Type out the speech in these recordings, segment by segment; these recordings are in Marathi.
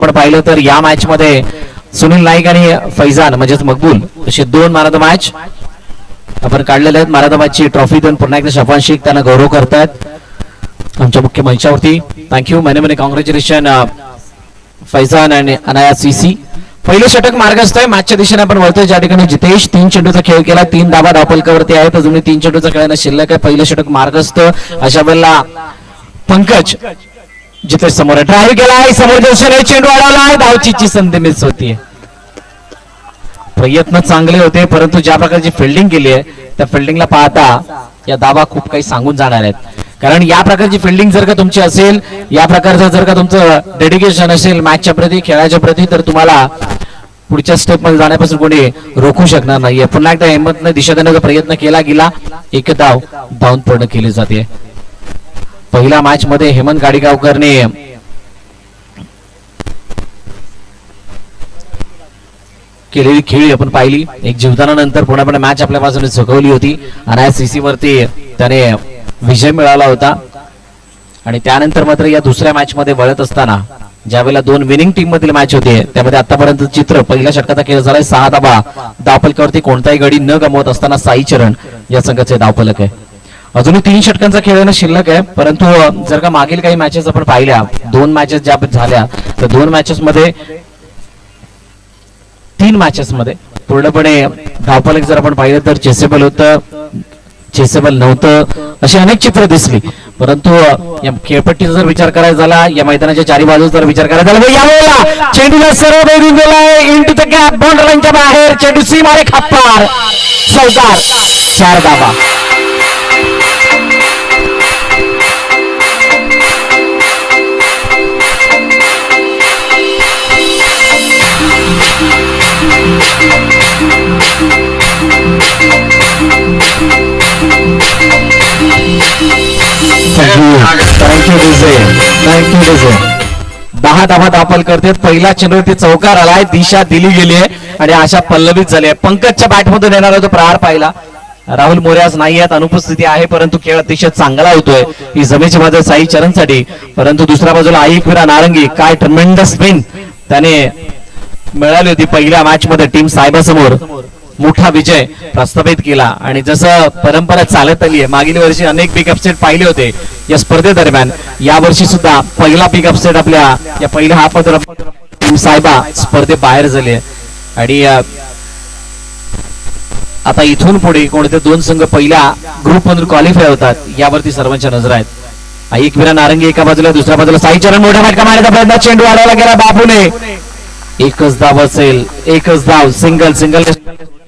आपण पाहिलं तर या मॅच मध्ये सुनील नाईक आणि फैजान म्हणजेच मकबूल असे दोन मॅन ऑफ द मॅच आपण काढलेले आहेत. मॅन ऑफ द मॅच ची ट्रॉफी देऊन पुन्हा एकदा शफान शेख त्यांना गौरव करतायत आमच्या मुख्य मंचावरती. Thank you many many congratulation Faizan आणि अनाया सीसी. पहिलं षटक मार्गस्थ आहे. मॅचच्या दिशेने आपण वळतोय ज्या ठिकाणी जितेश 3 चेंडूचा खेळ केला, 3 धावा धावफलकावरती आहेत. अजूनही 3 चेंडूचा खेळणं शिल्लक आहे. पहिलं षटक मार्गस्थ. अशा वेळेला पंकज जितेश समोर ड्राईव्ह केलाय, समोर दिशेने चेंडू अडवलाय, धावचीची संधी मिस होतीये. प्रयत्न चांगले होते परंतु ज्या प्रकारची फिल्डिंग केली आहे त्या फिल्डिंगला पाहता या धावा खूप काही सांगून जाणार आहेत. कारण या प्रकारची फिल्डिंग जर का तुमची असेल, या प्रकारचं जर का तुमचं डेडिकेशन असेल मॅचच्या प्रती, खेळाच्या प्रती, तर तुम्हाला पुढच्या स्टेप मध्ये जाण्यापासून कोणी रोखू शकणार नाहीये. पुन्हा एकदा हेमंतने दिशा देण्याचा प्रयत्न केला गेला, एक धाव धावून पूर्ण केली जाते. पहिल्या मॅच मध्ये हेमंत गाडीगावकरने केलेली खेळी आपण पाहिली. एक जीवदानानंतर पुन्हा मॅच आपल्या बाजूने झुकवली होती आणि सीसी वरती त्याने विजय मिळाला होता. आणि त्यानंतर मात्र या दुसऱ्या मॅच मध्ये वळत असताना ज्यावेळेला 2 विनिंग टीम मधील मॅच होते त्यामध्ये आतापर्यंत चित्र पहिल्या षटकाचा खेळ झालाय. 6 धावा धावफलकावरती कोणताही गडी न गमवत असताना साई चरण या संघाचे धावफलक आहे. अजूनही 3 षटकांचा खेळ येणं शिल्लक आहे. परंतु जर का मागील काही मॅचेस आपण पाहिल्या, 2 मॅचेस ज्या झाल्या तर 2 मॅचेस मध्ये 3 मॅचेस मध्ये पूर्णपणे धावफलक जर आपण पाहिलं तर चेसेबल होतं, चेसेबल नव्हतं, अशी अनेक चित्र दिसली. परंतु या खेळपट्टीचा जर विचार करायचा झाला, या मैदानाच्या चारी बाजूचा जर विचार करायचा झाला, यावेळेला चेंडूला सरळ वेधून गेलाय इंटू द गॅप, बाउंड्री लाईनच्या बाहेर चेंडू सीमारे खप्पार, चौकार, 4 धावा. Thank you DJ. 10 धावा धावफल करते. पहिला चेंडूवरती चौकार आलाय, दिशा दिली गेली आहे आणि अशा पल्लवित झाली आहे. पंकजच्या बॅटमधून येणारा तो प्रहार पाहिला. राहुल मोरे आज नाही आहेत, अनुपस्थिती आहे, परंतु खेळ अतिशय चांगला होतोय. ही जमेची बाजू साई चरणसाठी. परंतु दुसऱ्या बाजूला आईकविरा नारंगी, काय ट्रेमेंडस स्पिन त्याने मिळाली होती. पहिल्या मॅच मध्ये टीम साहेबासमोर मोठा विजय प्रस्थापित केला. आणि जसं परंपरा चालत आली आहे, मागील वर्षी अनेक बिग अपसेट पाहिले होते या स्पर्धेदरम्यान, या वर्षी सुद्धा पहिला बिग अपसेट आपल्या या पहिल्या हाफ मध्ये टीम साहेबा स्पर्धे बाहेर झाले. आणि आता इथून पुढे कोणते 2 संघ पहिल्या ग्रुप मधून क्वालिफाय होतात यावरती सर्वांच्या नजर आहेत. ऐकविरा नारंगी एका बाजूला, दुसऱ्या बाजूला साई चरण मोठ्या फटका मारण्याचा प्रयत्न, चेंडू अडवला गेला बाबूने. एकच धाव असेल, एकच धाव, सिंगल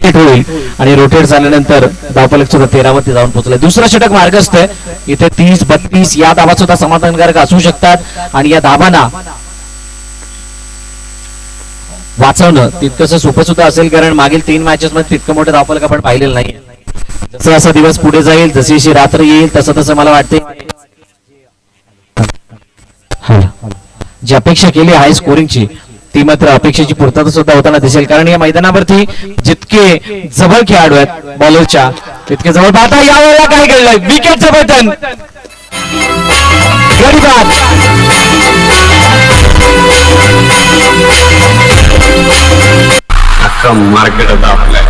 होईल आणि रोटेट झाल्यानंतर धावफलक सुद्धा 13 वरती जाऊन पोहोचले. दुसरं षटक मार्गस्थ आहे. इथे 30-32 या धावा सुद्धा समाधानकारक असू शकतात आणि या धावांना वाचवणं तितकंसं सोपं सुद्धा असेल, कारण मागील 3 मॅचेस मध्ये तितकं मोठं धावफलक आपण पाहिलेलं नाही. जसं असा दिवस पुढे जाईल, जशी जशी रात्र येईल तसं तसं मला वाटते जी अपेक्षा केली हाय स्कोरिंगची ती मात्र अपेक्षेची पूर्तता सुद्धा होताना दिसेल. कारण या मैदानावरती जितके जवळ खेळाडू आहेत बॉलरच्या तितके जवळ. पाहता यावेळेला काय घडलंय, विकेटचं बटन मार्केट होता आपल्या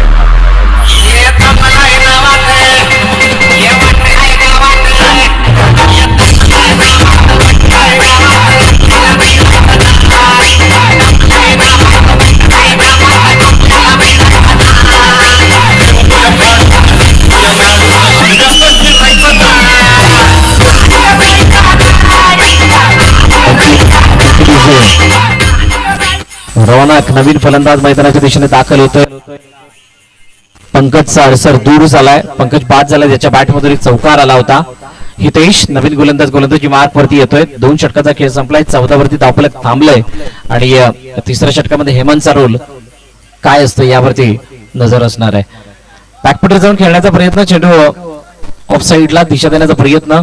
रौनक नवीन फलंदाज मैदानाच्या दिशेने दाखल होतोय. पंकजचा अडसर दूर झालाय, पंकज बाद झालाय, ज्याच्या बॅटमधून एक चौकार आला होता. हितेश नवीन गोलंदाजी मार्क वरती येतोय. 2 षटकाचा खेळ संपलाय, 14 वरती धावफलक थांबलंय आणि तिसऱ्या षटकामध्ये हेमंतचा रोल काय असतो यावरती नजर असणार आहे. बॅकफुटर जाऊन खेळण्याचा प्रयत्न, चेंडू ऑफ साईडला दिशा देण्याचा प्रयत्न,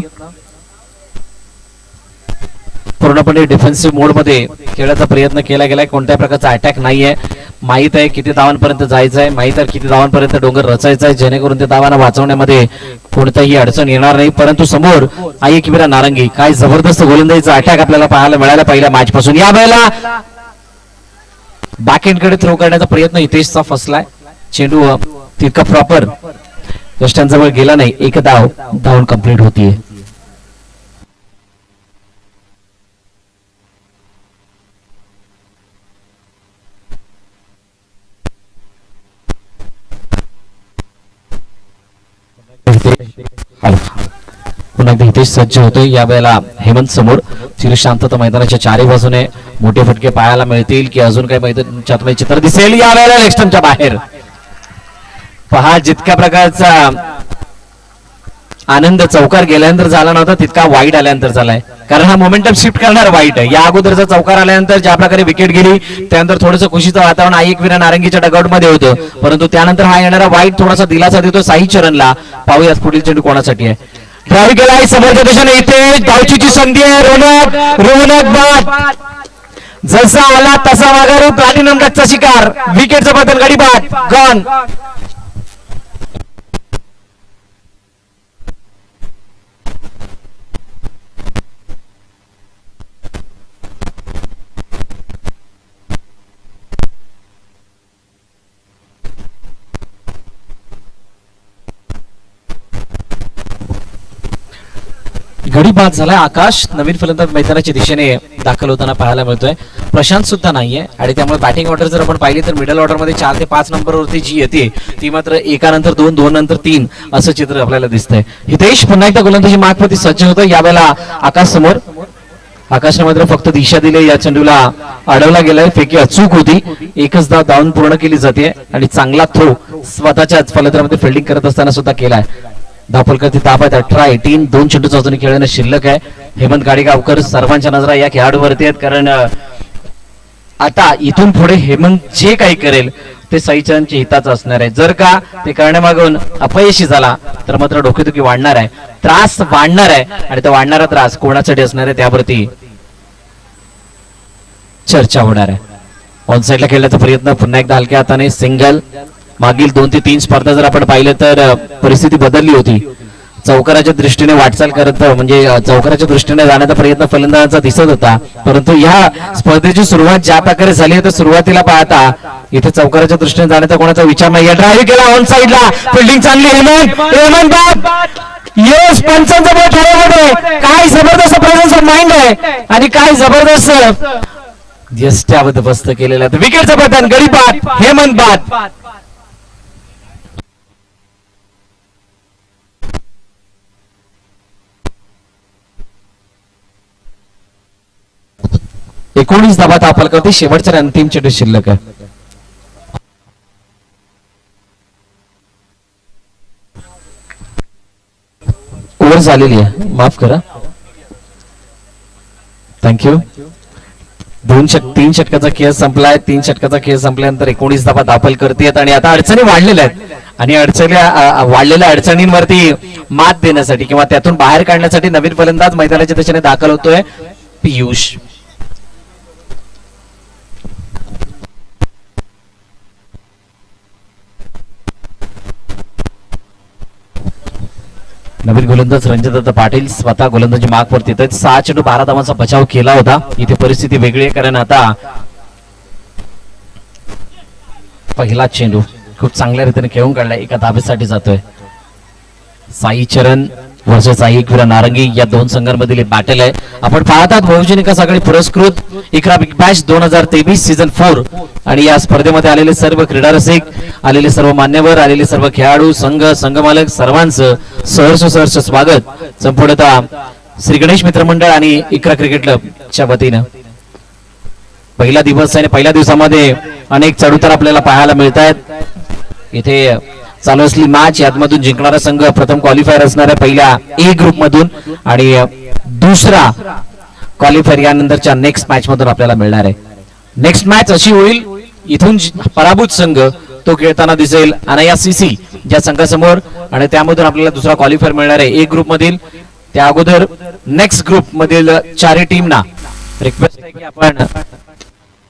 पूर्णपणे डिफेन्सिव्ह मोड मध्ये खेळाचा प्रयत्न केला गेलाय. कोणत्याही प्रकारचा अटॅक नाहीये. माहित आहे किती धावांपर्यंत जायचंय, माहित आहे किती धावांपर्यंत डोंगर रचायचा आहे, जेणेकरून त्या धावांना वाचवण्यामध्ये कोणताही अडचण येणार नाही. परंतु समोर ऐकविरा नारंगी, काय जबरदस्त गोलंदाजीचा अटॅक आपल्याला पाहायला मिळाला पहिल्या मॅच पासून. या वेळेला बॅक एंड कडे थ्रो करण्याचा प्रयत्न हितेशचा फसलाय. चेंडू तितका प्रॉपर यष्टांजवळ गेला नाही. एक धावून कंप्लीट होतीये. पुन्हा एकदा हितेश सज्ज होतोय. यावेळेला हेमंत समोर चिर शांतता. मैदानाच्या चारी बाजूने मोठे फटके पाहायला मिळतील की अजून काही मैदानाच्या चित्र दिसेल. यावेळेला लेग बाहेर पहा. जितक्या प्रकारचा आनंद चौकार गेल्यानंतर झाला नव्हता तितका वाईट आल्यानंतर झालाय. कारण हा मोमेंटम शिफ्ट करणार वाईट आहे. या अगोदरचा चौकार आल्यानंतर ज्या प्रकारे विकेट गेली त्यानंतर थोडंसं खुशीचं वातावरण एक विना नारंगीच्या डगआउट मध्ये होतं. परंतु त्यानंतर हा येणारा वाईट थोडासा दिलासा देतो साई चरणला. पाहूयात पुढील चेंडू कोणासाठी आहे. ड्राईव्ह केला आहे समोरच्या दिशेने. इथे धावचीची संधी आहे. रोनक बाद जसा आला तसा माघारू. प्लॅटिनम डकचा शिकार. विकेटचं पतन. गडी बाद गॉन. गडी बाद झालाय. आकाश नवीन फलंदाज मैदानाच्या दिशेने दाखल होताना पाहायला मिळतोय. प्रशांत सुद्धा नाहीये आणि त्यामुळे बॅटिंग ऑर्डर जर आपण पाहिली तर मिडल ऑर्डर मध्ये 4 ते 5 नंबरवरती जी येते ती मात्र एकानंतर 2, 2 नंतर 3 असं चित्र आपल्याला दिसतंय. हितेश पुन्हा एकदा गोलंदाजी मागप्रती सज्ज होतो. यावेळेला आकाश समोर. आकाशने मात्र फक्त दिशा दिली. या चेंडूला अडवला गेलाय. फेकी अचूक होती. एकच धाव धावून पूर्ण केली जाते आणि चांगला थ्रो स्वतःच्याच फलंदाजामध्ये फिल्डिंग करत असताना सुद्धा केलाय. धावफलकाची ताप आहे. 18-18 2 चेंडूचा अजून खेळणं शिल्लक आहे. हेमंत गाडीगावकर सर्वांच्या नजरा या खेळाडूवरती आहेत. कारण आता इथून पुढे हेमंत जे काही करेल ते साईचंदच्या हिताचं असणार आहे. जर का ते करण्यामागून अपयशी झाला तर मात्र डोकेदुखी वाढणार आहे. त्रास वाढणार आहे आणि तो वाढणारा त्रास कोणासाठी असणार आहे त्यावरती चर्चा होणार आहे. ऑन साईडला खेळण्याचा प्रयत्न पुन्हा एकदा हलक्या हाताने. सिंगल. मागील 2 ते 3 स्पर्धा जर आपण पाहिलं तर परिस्थिती बदलली होती. चौकाराच्या दृष्टीने वाटचाल करत म्हणजे चौकाराच्या दृष्टीने जाण्याचा प्रयत्न फलंदाजांचा दिसत होता. परंतु या स्पर्धेची सुरुवात ज्या प्रकारे झाली आहे तर सुरुवातीला पाहता इथे चौकाराच्या दृष्टीने जाण्याचा कोणाचा विचार नाही. ड्राईव्ह केला ऑन साईडला. फिल्डिंग चांगली. हेमंत यश पंचांचा बॉल खेळामध्ये काय जबरदस्त प्रेझेन्स ऑफ माइंड आहे आणि काय जबरदस्त यष्ट्या बंदोबस्त केलेला. विकेटचं पतन. गडी बाद. हेमंत बाद. 19 धावात आपल करते. शेवटच्या अंतिम चेंडू शिल्लक आहे. ओव्हर झालेली आहे. माफ करा. थँक्यू. 3 षटकाचा खेळ संपलाय. 3 षटकाचा खेळ संपल्यानंतर 19 धावा दाखल करतेत आणि आता अडचणी वाढलेल्या आहेत आणि वाढलेल्या अडचणींवरती मात देण्यासाठी किंवा त्यातून बाहेर काढण्यासाठी नवीन फलंदाज मैदानाच्या दिशेने दाखल होतोय. पियुष. नवीन गोलंदाज रणजितदत्त पाटील स्वतः गोलंदाजी मार्कवरती येतात. 6 चेंडू 12 धावांचा बचाव केला होता. इथे परिस्थिती वेगळी आहे कारण आता पहिला चेंडू खूप चांगल्या रीतीने खेळून काढलाय. एका धाबेसाठी जातोय. साई चरण वर्सेस एकविरा नारंगी या 2 संघांमधील बॅटल आहे. आपण पाहतात बहुजन विकास आघाडी पुरस्कृत इकरा बिग बॅश 2023 सीझन 4 आणि या स्पर्धेमध्ये आलेले सर्व क्रीडा रसिक, आलेले सर्व मान्यवर, आलेले सर्व खेळाडू, संघ मालक सर्वांचं सहर्ष स्वागत संपूर्णतः श्री गणेश मित्र मंडळ आणि इकरा क्रिकेट क्लबच्या वतीनं. पहिला दिवस आहे. पहिल्या दिवसामध्ये अनेक चढउतार आपल्याला पाहायला मिळत आहेत. इथे चालू असली मॅच यातमधून जिंकणारा संघ प्रथम क्वालिफायर असणार आहे पहिल्या ए ग्रुप मधून आणि दुसरा क्वालिफायर यानंतरच्या नेक्स्ट मॅच मधून आपल्याला मिळणार आहे. नेक्स्ट मॅच अशी होईल इथून पराभूत संघ तो खेळताना दिसेल अनायासीसी ज्या संघासमोर आणि त्यामधून आपल्याला दुसरा क्वालिफायर मिळणार आहे ए ग्रुप मधील. त्या अगोदर नेक्स्ट ग्रुप मधील 4 टीमना रिक्वेस्ट आहे की आपण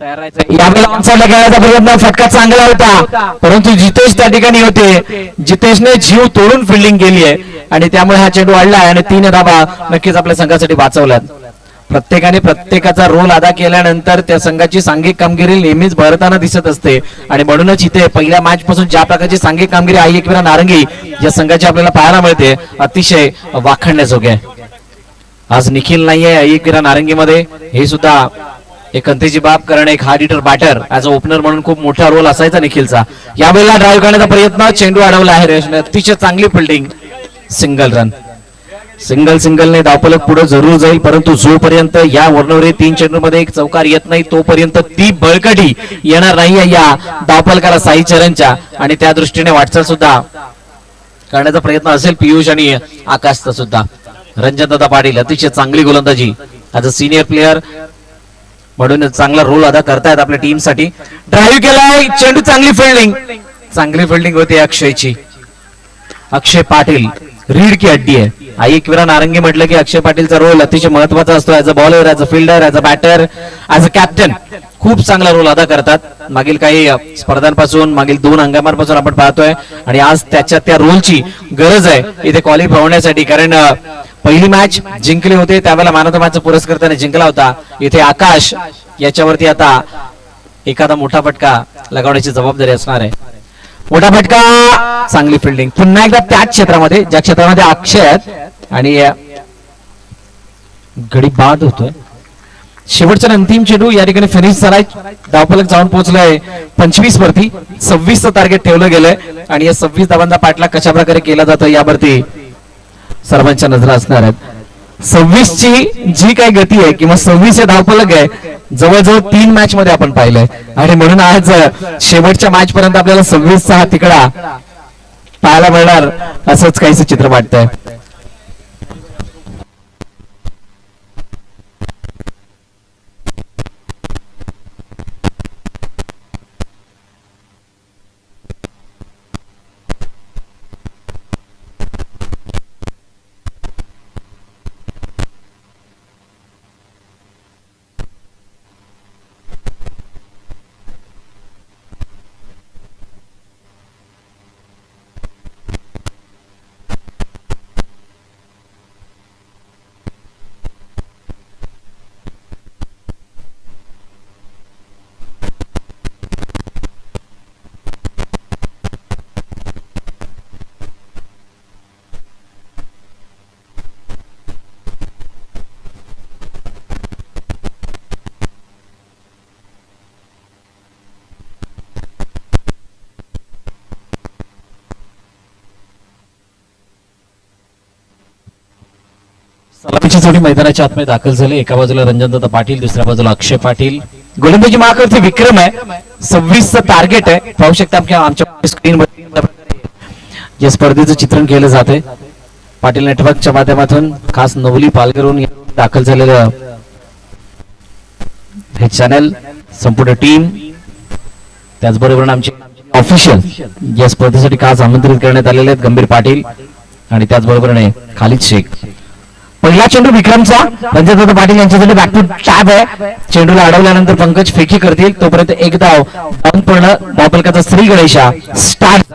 तयार राहायचं. यावेळेला ऑनसाइडला खेळायचा प्रयत्न फटका चांगला होता परंतु जितेश त्या ठिकाणी होते. जितेशने जीव तोडून फिल्डिंग केली आहे आणि त्यामुळे हा चेंडू अडला आणि 3 धावा नक्कीच आपल्या संघासाठी वाचवल्यात. प्रत्येकाने प्रत्येकाचा रोल अदा केल्यानंतर त्या संघाची सांघिक कामगिरी नेहमीच भरताना दिसत असते आणि म्हणूनच इथे पहिल्या मॅच पासून ज्या प्रकारची सांघिक कामगिरी आई एकविरा नारंगी या संघाची आपल्याला पाहायला मिळते अतिशय वाखाणण्याजोगे आहे. आज निखिल नाहीये आई एकविरा नारंगीमध्ये, हे सुद्धा एक अंतेची बाब, कारण एक hard hitter batter as a opener म्हणून खूप मोठा रोल असायचा निखिलचा. यावेळेला ड्राईव्ह करण्याचा प्रयत्न, चेंडू अडवला आहे रेशने, अतिशय चांगली फिल्डिंग, सिंगल रन. सिंगलने धावफलक पुढे जरूर जाईल, परंतु जोपर्यंत या वर्णवरी 3 चेंडूमध्ये एक चौकार येत नाही तोपर्यंत ती बळकटी येणार नाही या धावफलकाला साई चरणच्या, आणि त्या दृष्टीने वाटचाल सुद्धा करण्याचा प्रयत्न असेल पियुष आणि आकाशचा सुद्धा. रणजितदादा पाटील अतिशय चांगली गोलंदाजी ऍज अ सिनियर प्लेअर म्हणून चांगला रोल अदा करतायत आपल्या टीम साठी. ड्राईव्ह केलाय, चेंडू, चांगली फिल्डिंग होती अक्षयची. अक्षय पाटील रीड की अड्डी आहे. आई एकविरा नारंगी म्हटलं की अक्षय पाटीलचा रोल अतिशय महत्वाचा असतो as a bowler, as a fielder, as a batter, as a captain. खूप चांगला रोल अदा करतात. मागील काही स्पर्धांपासून, मागील 2 हंगामांपासून आपण पाहतोय आणि आज त्या रोलची गरज आहे इथे क्वालिफाय होण्यासाठी, कारण पहिली मॅच जिंकले होते त्यावेळेला मॅन ऑफ द मॅचचा पुरस्कार त्याने जिंकला होता. इथे आकाश याच्यावरती आता एखादा मोठा फटका लगावण्याची जबाबदारी असणार आहे. मोठा फटका, चांगली फिल्डिंग, पुन्हा एकदा त्याच क्षेत्रामध्ये ज्या क्षेत्रामध्ये अक्षय आहेत आणि गडी बाद होतोय. शेवटचा अंतिम चेंडू या ठिकाणी फिनिश झालाय. धावफलक जाऊन पोहोचलाय 25 वरती. 26चं टार्गेट ठेवलं गेलंय आणि या 26 धावांचा पाठलाग कशा प्रकारे केला जातो यावरती सर्वांच्या नजरा असणार आहेत. 26 ची जी काही गती आहे किंवा 26 हे धावफलक आहे जवळजवळ 3 मॅच मध्ये आपण पाहिलंय आणि म्हणून आज शेवटच्या मॅच पर्यंत आपल्याला 26चा हा तिकडा पाहायला मिळणार असंच काहीच चित्र वाटतंय. सलामीची जोडी मैदानाच्या आतमध्ये दाखल झाले. एका बाजूला रणजितदादा पाटील, दुसऱ्या बाजूला अक्षय पाटील. गोलंदाजी मार्कवरती विक्रम आहे. 26चं टार्गेट आहे. पाहू शकता आमच्या स्क्रीनवर या स्पर्धेचं चित्रण केलं जाते. पाटील नेटवर्कच्या माध्यमातून खास नवली पालघरहून दाखल झालेलं हे चॅनल, संपूर्ण टीम, त्याचबरोबर आमचे ऑफिशियल या स्पर्धेसाठी खास आमंत्रित करण्यात आलेले आहेत गंभीर पाटील आणि त्याचबरोबर खालिद शेख. पहिला चेंडू विक्रमचा, रणजितदादा पाटील यांच्यासाठी बॅक टू टॅब आहे. चेंडूला अडवल्यानंतर पंकज फेकी करतील तोपर्यंत एक धाव डाऊन पडणं. धावफलकाचा श्री गणेशा स्टार्ट.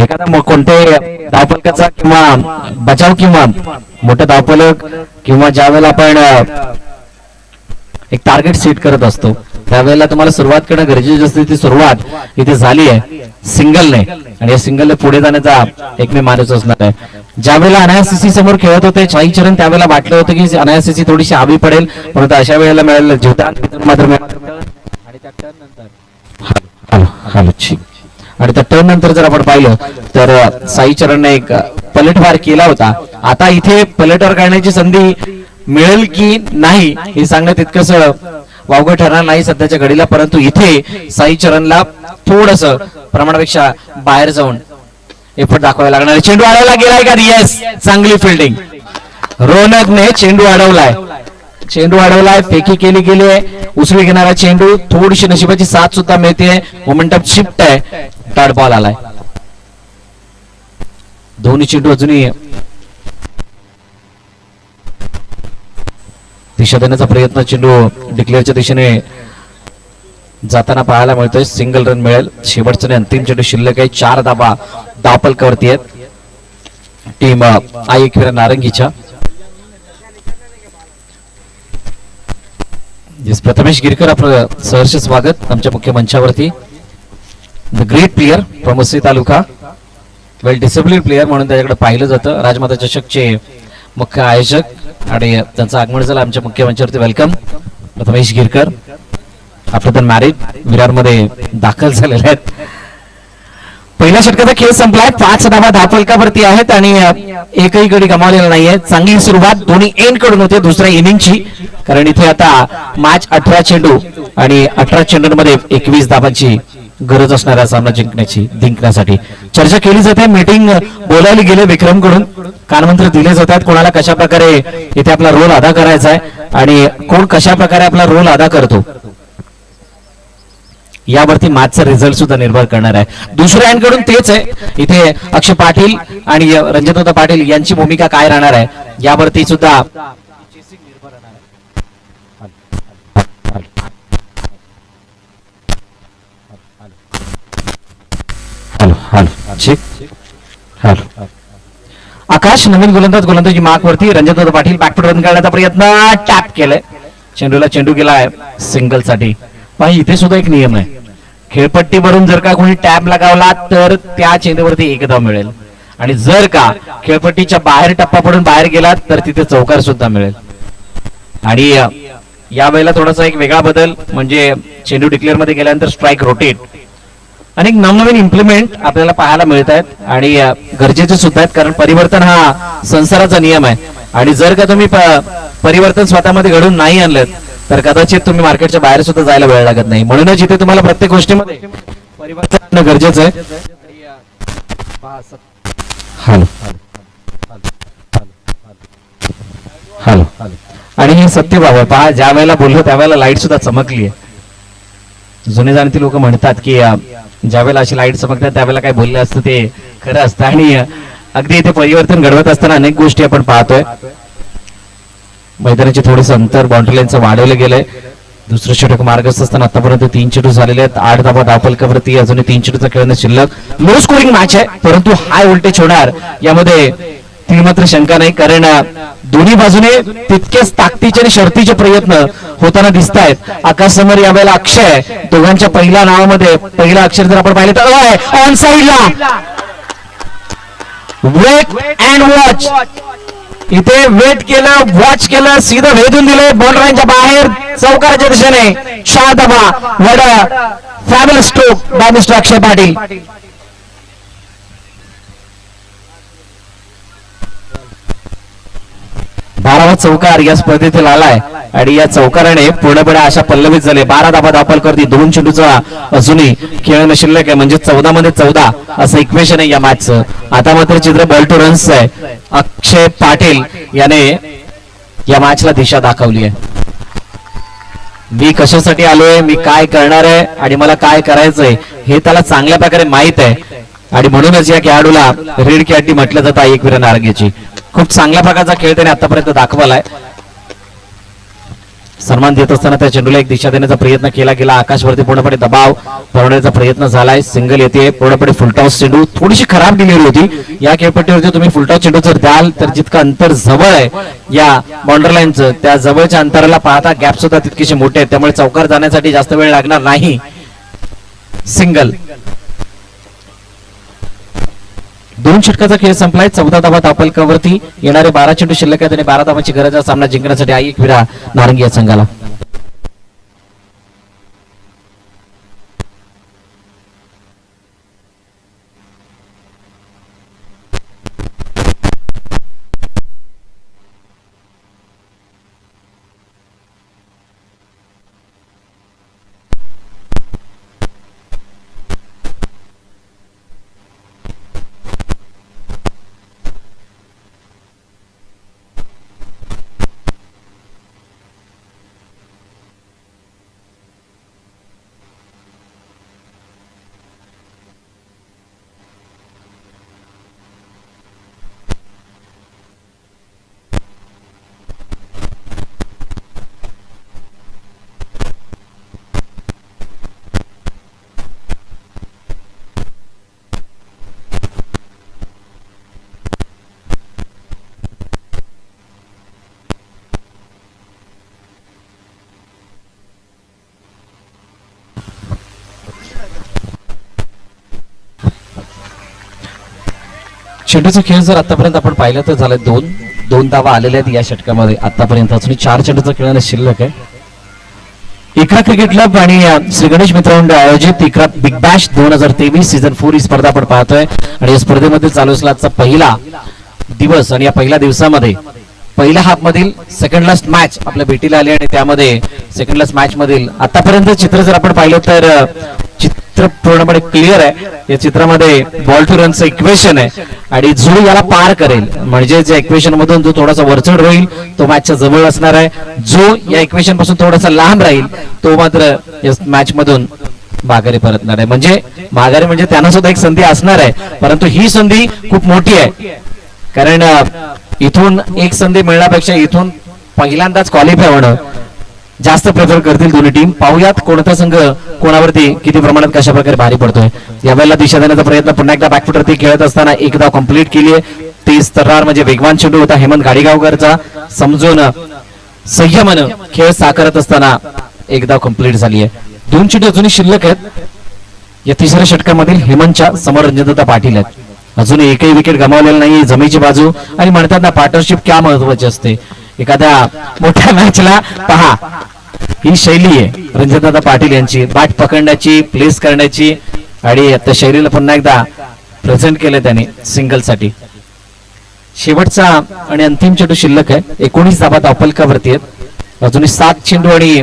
एखादा कोणते धावफलकाचा किंवा बचाव किंवा मोठं धावफलक किंवा ज्या वेळेला आपण एक टार्गेट सेट करत असतो त्यावेळेला तुम्हाला सुरुवात करणं गरजेची असते. ती सुरुवात इथे झाली आहे सिंगलने आणि या सिंगलने पुढे जाण्याचा एकमेव मार्ग असणार आहे. ज्या वेळेला अनायासीसी समोर खेळत होते साई चरण त्यावेळेला वाटलं होतं की अनायासीसी थोडीशी हवी पडेल, परंतु अशा वेळेला मिळालेलं जीवदान मात्र आणि त्या टर्न नंतर जर आपण पाहिलं तर साई चरणने एक पलटवार केला होता. आता इथे पलटवार करण्याची संधी मिळेल की नाही हे सांगणं तितकंस वावगं ठरणार नाही सध्याच्या घडीला, परंतु इथे साई चरणला थोडस प्रमाणापेक्षा बाहेर जाऊन एफर्ट दाखवायला लागणार आहे. चेंडू अडवला गेलाय का? येस, चांगली फिल्डिंग. रोनकने चेंडू अडवलाय, फेकी केली गेली आहे. उचली घेणारा चेंडू, थोडीशी नशिबाची साथ सुद्धा मिळते. मोमेंटम शिफ्ट आहे, डॉट बॉल आलाय. दोन्ही चेंडू अजूनही दिशा देण्याचा प्रयत्न चेंडू डिक्लेअरच्या दिशेने जाताना पाहायला मिळतोय. सिंगल रन मिळेल. शेवटचा अंतिम चेंडू शिल्लक आहे. 4 धाबा धावफलकावरती आहेत टीम आई एकविरा नारंगीच्या. येस, प्रथमेश गिरकर आपलं सहर्ष स्वागत आमच्या मुख्य मंचावरती. The great player from Vasai taluka, well discipline player म्हणून त्याच्याकडे पाहिलं जातं. राजमाता चषकचे मुख्य आयोजक आणि त्यांचं आगमन झालं आमच्या मुख्य मंचावरती. Welcome Prathamesh Girkar. After the married विरारमध्ये दाखल झालेले आहेत. पहिल्या षटकाचा खेळ संपलाय. 5 धावा धावफलकावरती आहेत आणि एकही गडी गमावलेला नाहीये. चांगली सुरुवात दोन्ही एंड कडून होते दुसऱ्या इनिंगची, कारण इथे आता मॅच 18 चेंडू आणि 18 चेंडूंमध्ये 21 धावांची गरज असणारा सामना जिंकण्यासाठी चर्चा केली जाते. मीटिंग बोलायला गेले विक्रम कडून, कानमंत्र दिले जातात कोणाला कशा प्रकारे इथे आपला रोल अदा करायचा आहे आणि कोण कशा प्रकारे आपला रोल अदा करतो यावरती मॅचचा रिझल्ट सुद्धा निर्भर करणार आहे. दुसऱ्या एंड कडून तेच आहे. इथे अक्षय पाटील आणि रंजनदादा पाटील यांची भूमिका काय राहणार आहे यावरती सुद्धा आकाश नवीन गोलंदाजी मार्क वरती. रंजनदादा पाटील बॅकफुट रन करण्याचा प्रयत्न, टॅप केलाय चेंडूला. चेंडू गेलाय सिंगल साठी. पण इथे सुद्धा एक नियम आहे, खेळपट्टीवरून जर का कोणी टॅप लगावला तर त्या चेंडूवरती 1 धाव मिळेल आणि जर का खेळपट्टीच्या बाहेर टप्पा पडून बाहेर गेला तर तिथे चौकार सुद्धा मिळेल. आणि यावेळेला थोडासा एक वेगळा बदल म्हणजे चेंडू डिक्लेअर मध्ये गेल्यानंतर स्ट्राईक रोटेट, अनेक नवनवीन इम्प्लिमेंट आपल्याला पाहायला मिळत आहेत आणि गरजेचे सुद्धा आहेत, कारण परिवर्तन हा संसाराचा नियम आहे. आणि जर का तुम्ही परिवर्तन स्वतःमध्ये घडून नाही आणलं तर कदाचित तुम्ही मार्केटच्या बाहेर सुद्धा जायला वेळ लागत नाही. म्हणूनच इथे तुम्हाला प्रत्येक गोष्टीमध्ये परिवर्तन गरजेचं आहे. हॅलो आणि हे सत्य बाबा पहा, ज्या वेळेला बोललो त्यावेळेला लाईट सुद्धा चमकली आहे. जुने जाणती लोक म्हणतात की ज्या वेळेला अशी लाईट चमकतात त्यावेळेला काय बोलले असतं ते खरं असतं. आणि अगदी इथे परिवर्तन घडवत असताना अनेक गोष्टी आपण पाहतोय. मैदानाचे थोडेसे अंतर बाउंड्री लाईनचं वाढवलं गेलंय. दुसरं षटक मार्गस्थ असताना आतापर्यंत 3 चेंडू झालेले आहेत. 8 धावा धावफलकावरती अजूनही 3 चेंडूचा खेळणं शिल्लक. लो स्कोरिंग मॅच आहे परंतु हाय व्होल्टेज होणार यामध्ये ती मात्र शंका नाही, कारण दोन्ही बाजूने तितकेच ताकदीचे आणि शर्तीचे प्रयत्न होताना दिसत आहेत. आकाश समोर यावेळेला अक्षय, दोघांच्या पहिल्या नावामध्ये पहिलं अक्षर जर आपण पाहिलं तर ऑन साईडला वेट अँड वॉच. इथे वेट केलं, वॉच केलं, सीधं भेदून दिले बॉलरांच्या बाहेर चौकाराच्या दिशेने. 4 धावा. वड फॅबल स्ट्रोक बाय मिस्टर अक्षय पाटील. बारावा चौकार या स्पर्धेतील आलाय आणि या चौकाराने पूर्णपणे अशा पल्लवित झाले. 12 धावा धावफलकावरती 2 चेंडूचा अजूनही खेळणं शिल्लक आहे, म्हणजे 14 मध्ये 14 असं इक्वेशन आहे या मॅचचं. आता मात्र चित्र बॉल टू रन्स आहे. अक्षय पाटील याने या मॅचला दिशा दाखवली आहे. मी कशासाठी आलोय, मी काय करणार आहे आणि मला काय करायचंय हे त्याला चांगल्या प्रकारे माहित आहे आणि म्हणूनच या खेळाडूला रेड कॅटी म्हटलं जातं एकवीर नारंगीची. खूप चांगल्या प्रकारचा खेळ त्याने आतापर्यंत दाखवलाय. सन्मान देत असताना त्या चेंडूला एक दिशा देण्याचा प्रयत्न केला गेला. आकाशवरती पूर्णपणे दबाव बनवण्याचा प्रयत्न झालाय. सिंगल येते, पूर्णपणे फुलटॉस चेंडू. थोडीशी खराब डिलिव्हरी होती. या खेळपट्टीवरती तुम्ही फुलटॉस चेंडू जर द्याल तर जितकं अंतर जवळ आहे या बाउंड्री लाईनचं, त्या जवळच्या अंतराला पाहता गॅप सुद्धा तितकीशी मोठे आहेत, त्यामुळे चौकार जाण्यासाठी जास्त वेळ लागणार नाही. सिंगल. 2 षटकाचा खेळ संपलाय. 14 धावा धावफलकावरती येणारे 12 चेंडू शिल्लक आहेत आणि 12 धावांची गरज आहे सामना जिंकण्यासाठी एकवीरा नारंगी या संघाला. चेंडूचा खेळ जर आतापर्यंत आपण पाहिलं तर झालं दोन धावा आलेल्या आहेत या षटकामध्ये आतापर्यंत. अजून 4 चेंडूचा खेळायला शिल्लक आहे. इकरा क्रिकेट क्लब आणि श्री गणेश मित्रमंडळ आयोजित इकरा बिग बॅश 2023 सीझन 4 ही स्पर्धा आपण पाहतोय. आणि या स्पर्धेमध्ये चालू असला आजचा पहिला दिवस. आणि या पहिल्या दिवसामध्ये पहिल्या हाफ मधील सेकंड लास्ट मॅच आपल्या भेटीला आली. आणि त्यामध्ये सेकंड लास्ट मॅच मधील आतापर्यंत चित्र जर आपण पाहिलं तर चित्र पूर्णपणे क्लिअर आहे. या चित्रामध्ये बॉल टू रनचं इक्वेशन आहे. आणि जो याला पार करेल म्हणजे ज्या इक्वेशन मधून जो थोडासा वरचढ होईल तो मॅचच्या जवळ असणार आहे. जो या इक्वेशन पासून थोडासा लांब राहील तो मात्र या मॅच मधून माघारी परतणार आहे. म्हणजे माघारी म्हणजे त्यांना सुद्धा एक संधी असणार आहे. परंतु ही संधी खूप मोठी आहे. कारण इथून एक संधी मिळण्यापेक्षा इथून पहिल्यांदाच क्वालिफाय होणं जास्त प्रेफर करतील दोन्ही टीम. पाहूयात कोणता संघ कोणावरती किती प्रमाणात कशा प्रकारे भारी पडतोय. यावेळेला दिशा देण्याचा प्रयत्न पुन्हा एकदा बॅकफुटवरती खेळत असताना एक धाव कंप्लीट केली आहे. 30 तर्रार म्हणजे वेगवान चेंडू होता हेमंत गाडीगावकरचा. समजून संयमानं खेळ साकारत असताना एक धाव कंप्लीट झाली आहे. 2 चेंडू अजूनही शिल्लक आहेत. या तिसऱ्या षटकामधील हेमंतच्या समोर रणजितदादा पाटील आहेत. अजून एकही विकेट गमावलेला नाही. जमेची बाजू आणि म्हणतात ना पार्टनरशिप क्या महत्वाची असते. एखाद्या मोठ्या मॅचला पहा ही शैली आहे रणजितदादा पाटील यांची बॅट पकडण्याची प्लेस करण्याची. आणि त्या शैलीला पुन्हा एकदा प्रेझेंट केलं त्यांनी सिंगल साठी. शेवटचा आणि अंतिम चेंडू शिल्लक आहे. 19 धावा धावफलकावरती आहेत. अजूनही 7 चेंडू आणि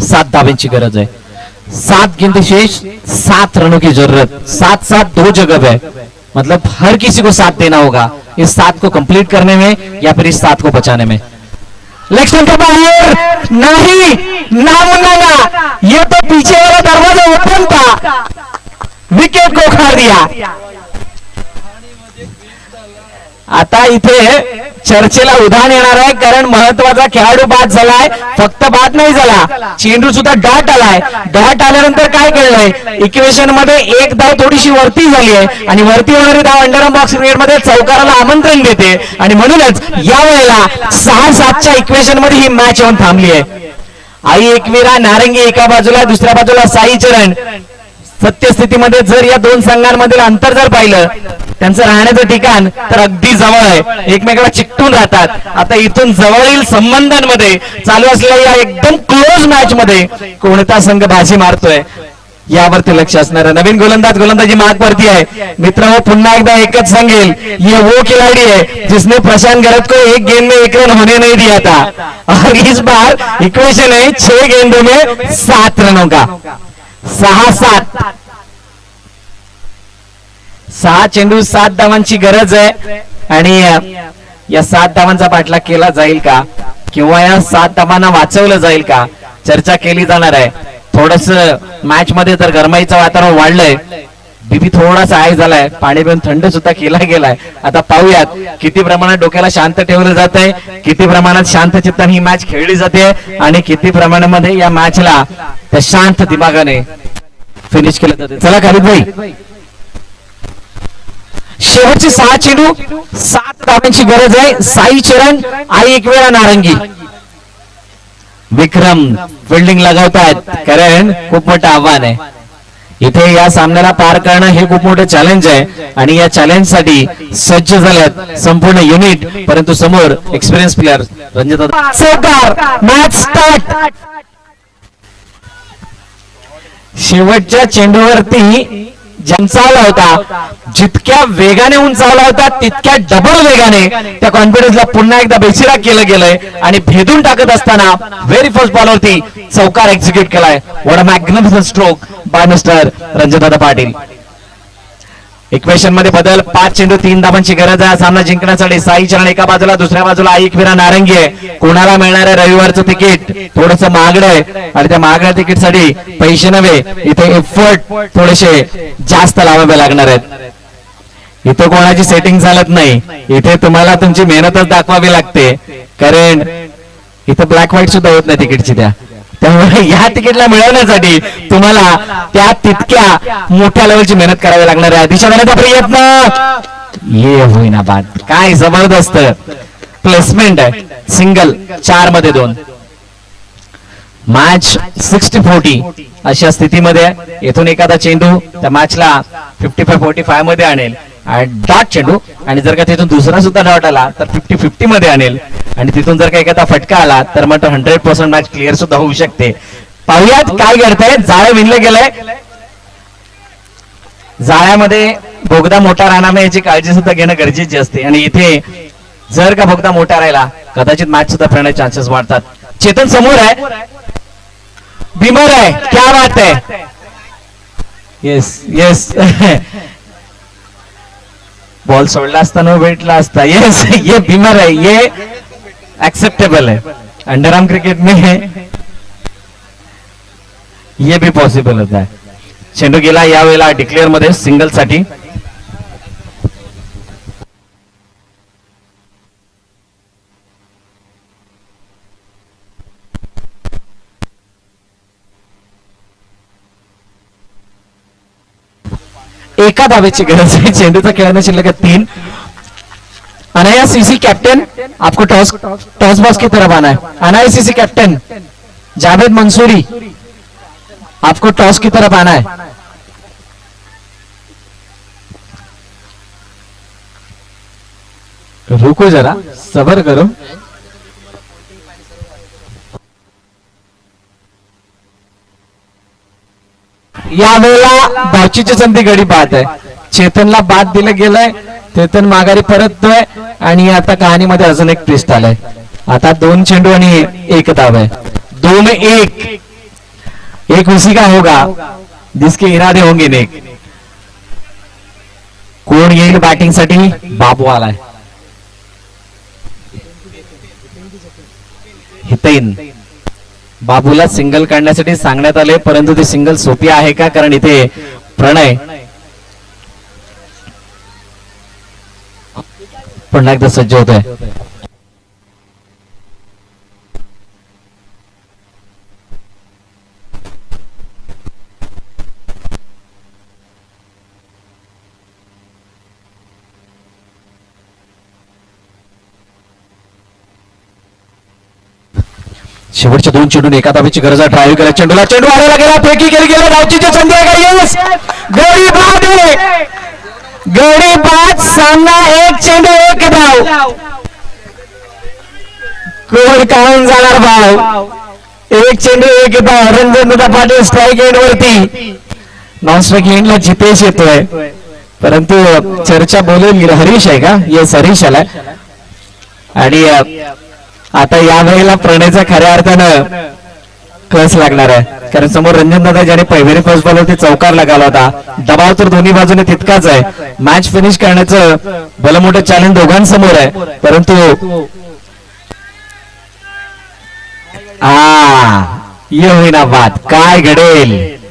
7 धाब्यांची गरज आहे. 7 गेंद शेष 7 रनों की जरूरत. 7-7 2 जगह है. मतलब हर किसी को साथ देना होगा इस 7 को कंप्लीट करने में या फिर इस 7 को बचाने में. लेग स्टंप के बाहर नहीं नामुमकिन. ये तो पीछे वाला दरवाजा ओपन था. विकेट को उखाड़ दिया. आता इथे चर्चेला उधाण येणार आहे. कारण महत्वाचा खेळाडू बाद झालाय. फक्त बाद नाही झाला चेंडू सुद्धा डॉट आलाय. डॉट आल्यानंतर काय कळलंय इक्वेशन मध्ये एक धाव थोडीशी वरती झाली आहे. आणि वरती होणारी धाव अंडरआर्म बॉक्स क्रिकेट मध्ये चौकाराला आमंत्रण देते. आणि म्हणूनच या वेळेला 6-7च्या इक्वेशन मध्ये ही मॅच येऊन थांबली आहे. आई एकविरा नारंगी एका बाजूला दुसऱ्या बाजूला साई चरण. सत्यस्थितीमध्ये जर या 2 संघांमधील अंतर जर पाहिलं त्यांचं राहण्याचं ठिकाण तर अगदी जवळ आहे. एकमेकाला चिकटून राहतात. आता इथून जवळील संबंधांमध्ये चालू असलेल्या या एकदम क्लोज मॅच मध्ये कोणता संघ बाजी मारतोय यावरती लक्ष असणार आहे. नवीन गोलंदाजी मार्ग वरती आहे. मित्र हो पुन्हा एकदा एकच सांगेल ये वो खिलाड़ी है जिसने प्रशांत गरत को 1 गेंद में 1 रन होने नहीं दिया था. और इस बार इक्वेशन है 6 गेंदों में 7 रनों का. 6-7 6 चेंडू 7 धावांची गरज आहे. आणि या 7 धावांचा पाठलाग केला जाईल का किंवा या 7 धावांना वाचवलं जाईल का चर्चा केली जाणार आहे. थोडस मॅच मध्ये तर गरमाईचं वातावरण वाढलंय. बीबी थोडासा हाय झालाय. पाणी पिऊन थंड सुद्धा केला गेलाय. आता पाहूयात किती प्रमाणात डोक्याला शांत ठेवलं जात आहे. किती प्रमाणात शांत चित्ताने ही मॅच खेळली जाते. आणि किती प्रमाणामध्ये या मॅचला त्या शांत दिमागाने फिनिश केलं जाते. चला खालिद भाई शेवटचे 6 चेंडू 7 धावांची गरज आहे. साई चरण आई एक वेळा नारंगी. विक्रम फिल्डिंग लगावतायत कारण खूप मोठं आव्हान आहे. इथे या सामन्याला पार करणं हे खूप मोठं चॅलेंज आहे. आणि या चॅलेंज साठी सज्ज झाल्यात संपूर्ण युनिट. परंतु समोर experience player Ranjitdada. Match start. शेवटच्या चेंडूवरती उंचावला होता. जितक्या वेगाने उंचावला होता तितक्या डबल वेगाने त्या कॉन्फिडन्सला पुन्हा एकदा बेचिराग केलं गेलंय. आणि भेदून टाकत असताना व्हेरी फर्स्ट बॉलवरती चौकार एक्झिक्यूट केलाय. What a magnificent stroke by mister Ranjitdada Patil. Equation मध्ये बदल. 5 चेंडू 3 धावांची गरज आहे. सामना जिंकण्यासाठी साई चरण एका बाजूला दुसऱ्या बाजूला आई एकविरा नारंगी आहे. कोणाला मिळणार आहे रविवारचं तिकीट थोडस महागड आहे. आणि त्या महागड्या तिकीटसाठी पैसे नव्हे इथे एफर्ट थोडेसे जास्त लावावे लागणार आहेत. इथे कोणाची सेटिंग चालत नाही. इथे तुम्हाला तुमची मेहनतच दाखवावी लागते. कारण इथे ब्लॅक व्हाईट सुद्धा होत नाही तिकीटची. त्यामुळे या तिकीटला मिळवण्यासाठी तुम्हाला त्या तितक्या मोठ्या लेवलची मेहनत करावी लागणार आहे. दिशा देण्याचा प्रयत्न ये होईना बाद. काय जबरदस्त प्लेसमेंट आहे. सिंगल 4 मध्ये 2. मॅच 60-40 अशा स्थितीमध्ये इथून एखादा चेंडू त्या मॅचला 55-45 मध्ये आणेल. डॉट चेंडू, आणि जर का तिथून दुसरा सुद्धा डॉट आला तर 50-50 मध्ये आणेल, आणि तिथून जर का एखादा फटका आला तर मग 100% मॅच क्लिअर सुद्धा होऊ शकते. पाहुयात काय घडतंय. जाळं विणलं गेलंय. जाळ्यामध्ये बोगदा मोठा राहणार नाही याची काळजी सुद्धा घेणं गरजेची असते, आणि इथे जर का बोगदा मोठा राहिला कदाचित मॅच सुद्धा फिरण्याचे चान्सेस वाढतात. चेतन समोर आहे, बिमर आहे, क्या बात आहे. येस येस बॉल सोडला असताना भेटला असता. येस ये बिमर है, ये एक्सेप्टेबल है. अंडरआर्म क्रिकेट में है, ये भी पॉसिबल होता है. चेंडू गेला यावेळेला डिक्लेअर मध्ये सिंगल साठी. एका धावेची गरज आहे. चेंडूचा खेळणं शिल्लक आहे 3. अनाया सीसी कैप्टन, आपको टॉस बॉक्स की तरफ आना है. अनाया सीसी कैप्टन जावेद मंसूरी, आपको टॉस की तरफ आना है. रुको जरा, सबर करो. यावेळेला बाचीची संधी गडी बाद आहे. चेतनला बाद दिलं गेलंय, चेतन माघारी परततोय, आणि आता कहाणीमध्ये अजून एक ट्विस्ट आलाय. आता 2 चेंडू आणि 1 धाव आहे. 2-1. एक उसी का होगा जिसके इरादे होंगे नेक. कोण येईल बॅटिंग साठी. बाबू आलाय. हितैन बाबूला सिंगल काढण्यासाठी सांगण्यात आले, परंतु ती सिंगल सोपी आहे का, कारण इथे प्रणय पुन्हा एकदा सज्ज होत आहे. शेवटच्या 2 चेंडून एका धावेची गरज आहे. ड्राईव्ह केला चेंडूला, चेंडू आलेला गेला, फेकी केली गेला. धावचीची संधी आहे का. येस, गडी बाद आहे. गडी बाद. सामना 1 चेंडू 1 धाव. कोण काढून जाणार भाव. 1 चेंडू 1 धाव. रंजन पाटील स्ट्राईक एंड वरती. नॉन स्ट्राईक एंडला जितेश येतोय, परंतु चर्चा बोलून हरीश आहे का. येस, हरीश आलाय. आणि आता या वेळेला प्रणयचा खऱ्या अर्थानं कस लागणार आहे, कारण समोर रंजन दादा ज्याने पहिली फर्स्ट बॉलवरती चौकार लगावला होता. दबाव तर दोन्ही बाजूने तितकाच आहे. मॅच फिनिश करण्याचं भलं मोठं चॅलेंज दोघांसमोर आहे, परंतु ये होईना बात. काय घडेल.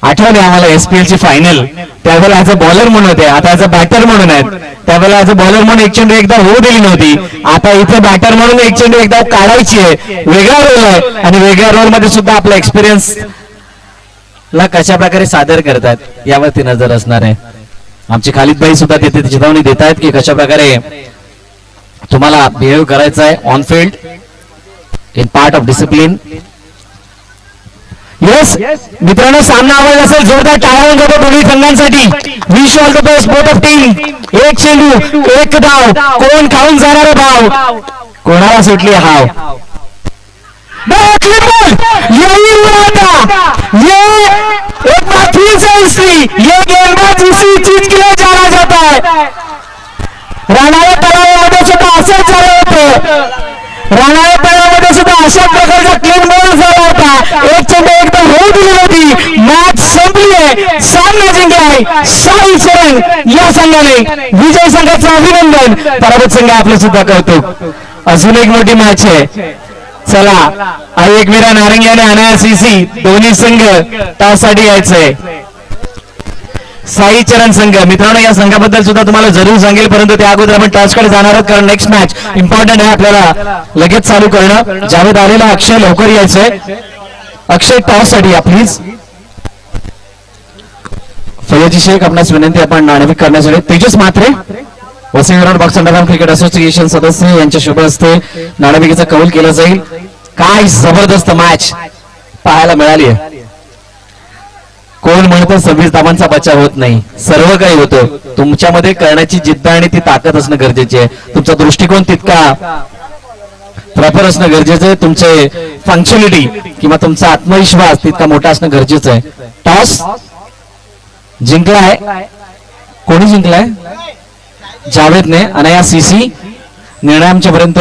आठवले आम्हाला एसपीएल ची फायनल, त्यावेळेला ऍज अ बॉलर म्हणून होते, आता ऍज अ बॅटर म्हणून आहेत. त्यावेळेला ऍज अ बॉलर म्हणून 1 चेंडू एकदा होऊ दिली नव्हती. आता इथे बॅटर म्हणून 1 चेंडू एकदा काढायची आहे. वेगळा रोल आहे, आणि वेगळ्या रोल मध्ये सुद्धा आपला एक्सपिरियन्स ला कशा प्रकारे सादर करतात यावरती नजर असणार आहे. आमचे खालिद भाई सुद्धा तिथे चेतावणी देत आहेत की कशा प्रकारे तुम्हाला बिहेव करायचं आहे on field in part of discipline. Yes मित्रांनो, सामना आवडला असेल जोरदार टाळ्या देतो दोन्ही संघांसाठी. Wish all the best both of team. 1 चेंडू 1 धाव. कोण खाऊन जाणार भाव. कोणाला सुटली हाव. यही हुआ था. ये एक बार फिर से हिस्ट्री. ये गेंदबाज इसी चीज के लिए जाना जाता है. राणाया तलावामध्ये सुद्धा असंच झालं होतं. राणाया तलावामध्ये सुद्धा अशा प्रकारचा क्लीन बॉल झाला होता. 1 चेंडू एकदा होऊ दिली होती. मॅच संपली आहे. सामना जिंकलाय साई चरण या संघाने. विजय संघाचं अभिनंदन. पराभूत संघ आपलं सुद्धा कौतुक. अजून एक मोठी मॅच आहे. चला, एक मीरा नारंगी आणि अनाया सीसी दोन्ही संघ टॉससाठी यायचंय. साई चरण संघ. मित्रांनो, या संघाबद्दल सुद्धा तुम्हाला जरूर सांगेल, परंतु त्या अगोदर आपण टॉसकडे जाणार आहोत, कारण नेक्स्ट मॅच इम्पॉर्टंट आहे. आपल्याला लगेच चालू करणं. जावेद आलेला, अक्षय लवकर यायचंय. अक्षय टॉस साठी या प्लीज. फैयाजी शेख आपणास विनंती आपण नाणेफेक करण्यासाठी. तेजस म्हात्रे वसई विराट बॉक्स अंडरआर्म क्रिकेट असोसिएशन सदस्य यांच्या शुभ हस्ते नाणेफेकीचा कौल केला जाईल. काय जबरदस्त मॅच पाहायला मिळाली आहे. कोण म्हणतं 26 धावांचा बचाव होत नाही, सर्व काही होतं. तुमच्यामध्ये करण्याची जिद्द आणि ती ताकद असणं गरजेची आहे. तुमचा दृष्टिकोन तितका प्रॉपर असणं गरजेचं आहे. तुमचे फंक्शनलिटी किंवा तुमचा आत्मविश्वास तितका मोठा असणं गरजेचं आहे. टॉस जिंकलाय, कोणी जिंकलाय? जावेदने. आणि या सीसी निर्णय आमच्यापर्यंत